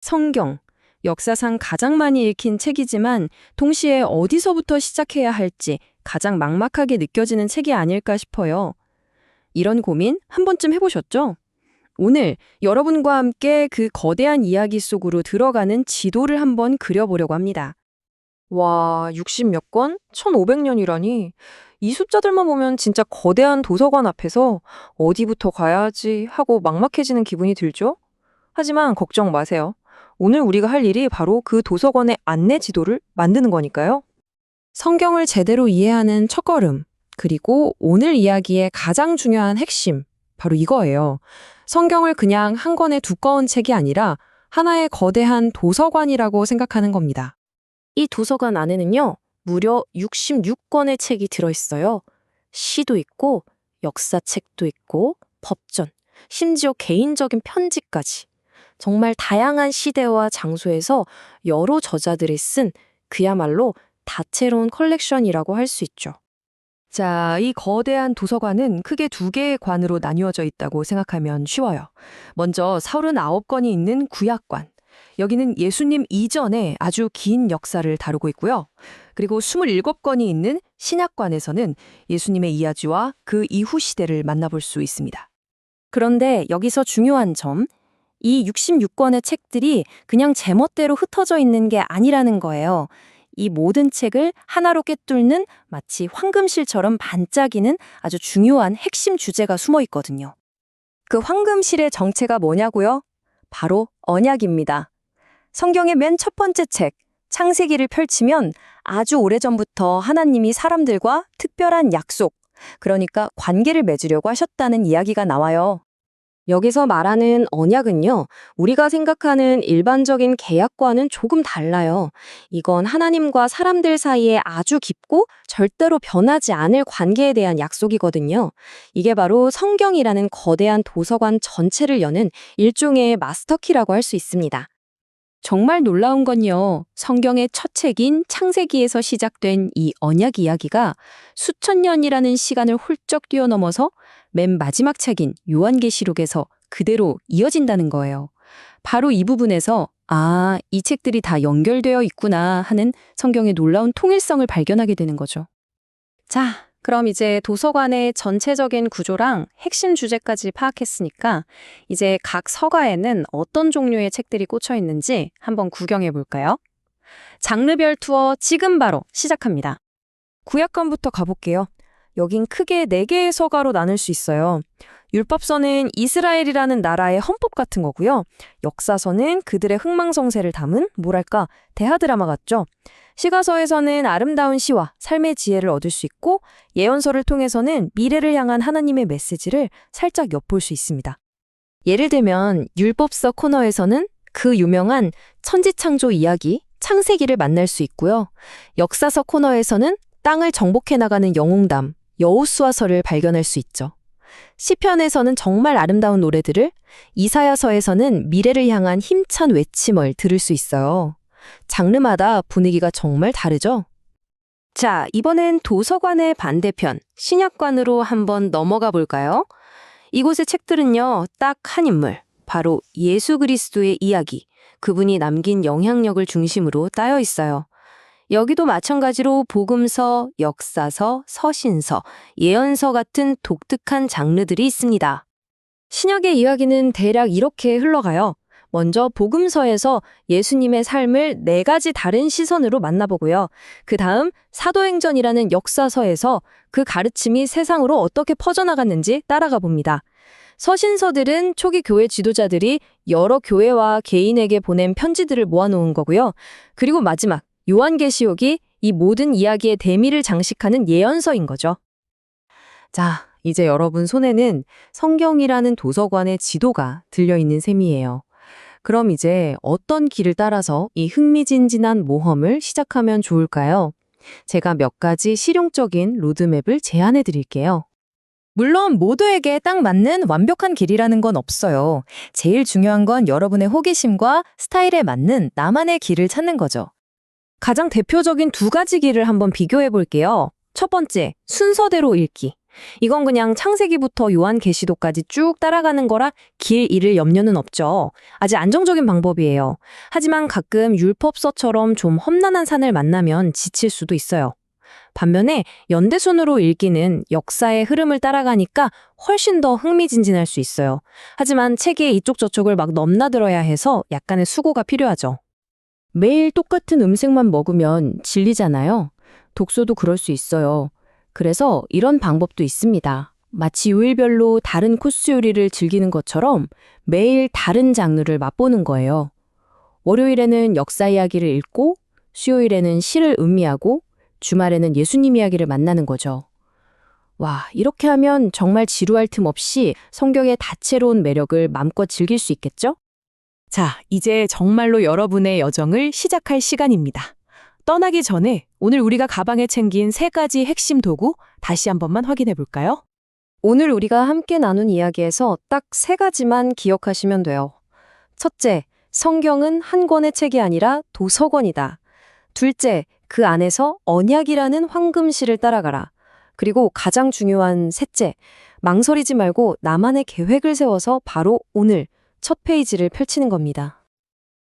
성경, 역사상 가장 많이 읽힌 책이지만 동시에 어디서부터 시작해야 할지 가장 막막하게 느껴지는 책이 아닐까 싶어요. 이런 고민 한 번쯤 해보셨죠? 오늘 여러분과 함께 그 거대한 이야기 속으로 들어가는 지도를 한번 그려보려고 합니다. 와, 60 몇 권? 1500년이라니. 이 숫자들만 보면 진짜 거대한 도서관 앞에서 어디부터 가야 하지 하고 막막해지는 기분이 들죠? 하지만 걱정 마세요. 오늘 우리가 할 일이 바로 그 도서관의 안내 지도를 만드는 거니까요. 성경을 제대로 이해하는 첫걸음, 그리고 오늘 이야기의 가장 중요한 핵심, 바로 이거예요. 성경을 그냥 한 권의 두꺼운 책이 아니라 하나의 거대한 도서관이라고 생각하는 겁니다. 이 도서관 안에는요, 무려 66권의 책이 들어있어요. 시도 있고, 역사책도 있고, 법전, 심지어 개인적인 편지까지. 정말 다양한 시대와 장소에서 여러 저자들이 쓴 그야말로 다채로운 컬렉션이라고 할 수 있죠. 자, 이 거대한 도서관은 크게 두 개의 관으로 나뉘어져 있다고 생각하면 쉬워요. 먼저 39권이 있는 구약관. 여기는 예수님 이전에 아주 긴 역사를 다루고 있고요. 그리고 27권이 있는 신약관에서는 예수님의 이야기와 그 이후 시대를 만나볼 수 있습니다. 그런데 여기서 중요한 점, 이 66권의 책들이 그냥 제멋대로 흩어져 있는 게 아니라는 거예요. 이 모든 책을 하나로 꿰뚫는 마치 황금실처럼 반짝이는 아주 중요한 핵심 주제가 숨어 있거든요. 그 황금실의 정체가 뭐냐고요? 바로 언약입니다. 성경의 맨 첫 번째 책, 창세기를 펼치면 아주 오래전부터 하나님이 사람들과 특별한 약속, 그러니까 관계를 맺으려고 하셨다는 이야기가 나와요. 여기서 말하는 언약은요, 우리가 생각하는 일반적인 계약과는 조금 달라요. 이건 하나님과 사람들 사이에 아주 깊고 절대로 변하지 않을 관계에 대한 약속이거든요. 이게 바로 성경이라는 거대한 도서관 전체를 여는 일종의 마스터키라고 할 수 있습니다. 정말 놀라운 건요, 성경의 첫 책인 창세기에서 시작된 이 언약 이야기가 수천 년이라는 시간을 훌쩍 뛰어넘어서 맨 마지막 책인 요한계시록에서 그대로 이어진다는 거예요. 바로 이 부분에서 이 책들이 다 연결되어 있구나 하는 성경의 놀라운 통일성을 발견하게 되는 거죠. 자, 그럼 이제 도서관의 전체적인 구조랑 핵심 주제까지 파악했으니까 이제 각 서가에는 어떤 종류의 책들이 꽂혀 있는지 한번 구경해 볼까요? 장르별 투어 지금 바로 시작합니다. 구약관부터 가볼게요. 여긴 크게 4개의 서가로 나눌 수 있어요. 율법서는 이스라엘이라는 나라의 헌법 같은 거고요. 역사서는 그들의 흥망성쇠를 담은 뭐랄까 대하드라마 같죠. 시가서에서는 아름다운 시와 삶의 지혜를 얻을 수 있고 예언서를 통해서는 미래를 향한 하나님의 메시지를 살짝 엿볼 수 있습니다. 예를 들면 율법서 코너에서는 그 유명한 천지창조 이야기, 창세기를 만날 수 있고요. 역사서 코너에서는 땅을 정복해 나가는 영웅담, 여호수아서를 발견할 수 있죠. 시편에서는 정말 아름다운 노래들을, 이사야서에서는 미래를 향한 힘찬 외침을 들을 수 있어요. 장르마다 분위기가 정말 다르죠? 자, 이번엔 도서관의 반대편, 신약관으로 한번 넘어가 볼까요? 이곳의 책들은요, 딱 한 인물, 바로 예수 그리스도의 이야기, 그분이 남긴 영향력을 중심으로 따여 있어요. 여기도 마찬가지로 복음서, 역사서, 서신서, 예언서 같은 독특한 장르들이 있습니다. 신약의 이야기는 대략 이렇게 흘러가요. 먼저 복음서에서 예수님의 삶을 4가지 다른 시선으로 만나보고요. 그 다음 사도행전이라는 역사서에서 그 가르침이 세상으로 어떻게 퍼져나갔는지 따라가 봅니다. 서신서들은 초기 교회 지도자들이 여러 교회와 개인에게 보낸 편지들을 모아놓은 거고요. 그리고 마지막 요한계시록이 이 모든 이야기의 대미를 장식하는 예언서인 거죠. 자, 이제 여러분 손에는 성경이라는 도서관의 지도가 들려있는 셈이에요. 그럼 이제 어떤 길을 따라서 이 흥미진진한 모험을 시작하면 좋을까요? 제가 몇 가지 실용적인 로드맵을 제안해 드릴게요. 물론 모두에게 딱 맞는 완벽한 길이라는 건 없어요. 제일 중요한 건 여러분의 호기심과 스타일에 맞는 나만의 길을 찾는 거죠. 가장 대표적인 2가지 길을 한번 비교해 볼게요. 첫 번째, 순서대로 읽기. 이건 그냥 창세기부터 요한계시록까지 쭉 따라가는 거라 길 잃을 염려는 없죠. 아주 안정적인 방법이에요. 하지만 가끔 율법서처럼 좀 험난한 산을 만나면 지칠 수도 있어요. 반면에 연대순으로 읽기는 역사의 흐름을 따라가니까 훨씬 더 흥미진진할 수 있어요. 하지만 책의 이쪽 저쪽을 막 넘나들어야 해서 약간의 수고가 필요하죠. 매일 똑같은 음식만 먹으면 질리잖아요. 독서도 그럴 수 있어요. 그래서 이런 방법도 있습니다. 마치 요일별로 다른 코스 요리를 즐기는 것처럼 매일 다른 장르를 맛보는 거예요. 월요일에는 역사 이야기를 읽고, 수요일에는 시를 음미하고, 주말에는 예수님 이야기를 만나는 거죠. 와, 이렇게 하면 정말 지루할 틈 없이 성경의 다채로운 매력을 마음껏 즐길 수 있겠죠? 자, 이제 정말로 여러분의 여정을 시작할 시간입니다. 떠나기 전에 오늘 우리가 가방에 챙긴 3가지 핵심 도구 다시 한 번만 확인해 볼까요? 오늘 우리가 함께 나눈 이야기에서 딱 3가지만 기억하시면 돼요. 첫째, 성경은 한 권의 책이 아니라 도서관이다. 둘째, 그 안에서 언약이라는 황금실을 따라가라. 그리고 가장 중요한 셋째, 망설이지 말고 나만의 계획을 세워서 바로 오늘 첫 페이지를 펼치는 겁니다.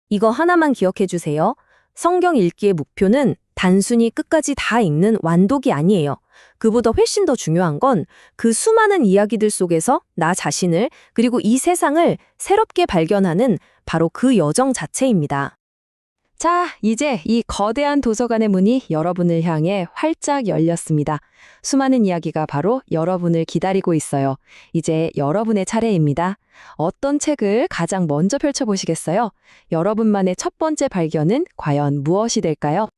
이거 하나만 기억해 주세요. 성경 읽기의 목표는 단순히 끝까지 다 읽는 완독이 아니에요. 그보다 훨씬 더 중요한 건 그 수많은 이야기들 속에서 나 자신을 그리고 이 세상을 새롭게 발견하는 바로 그 여정 자체입니다. 자, 이제 이 거대한 도서관의 문이 여러분을 향해 활짝 열렸습니다. 수많은 이야기가 바로 여러분을 기다리고 있어요. 이제 여러분의 차례입니다. 어떤 책을 가장 먼저 펼쳐보시겠어요? 여러분만의 첫 번째 발견은 과연 무엇이 될까요?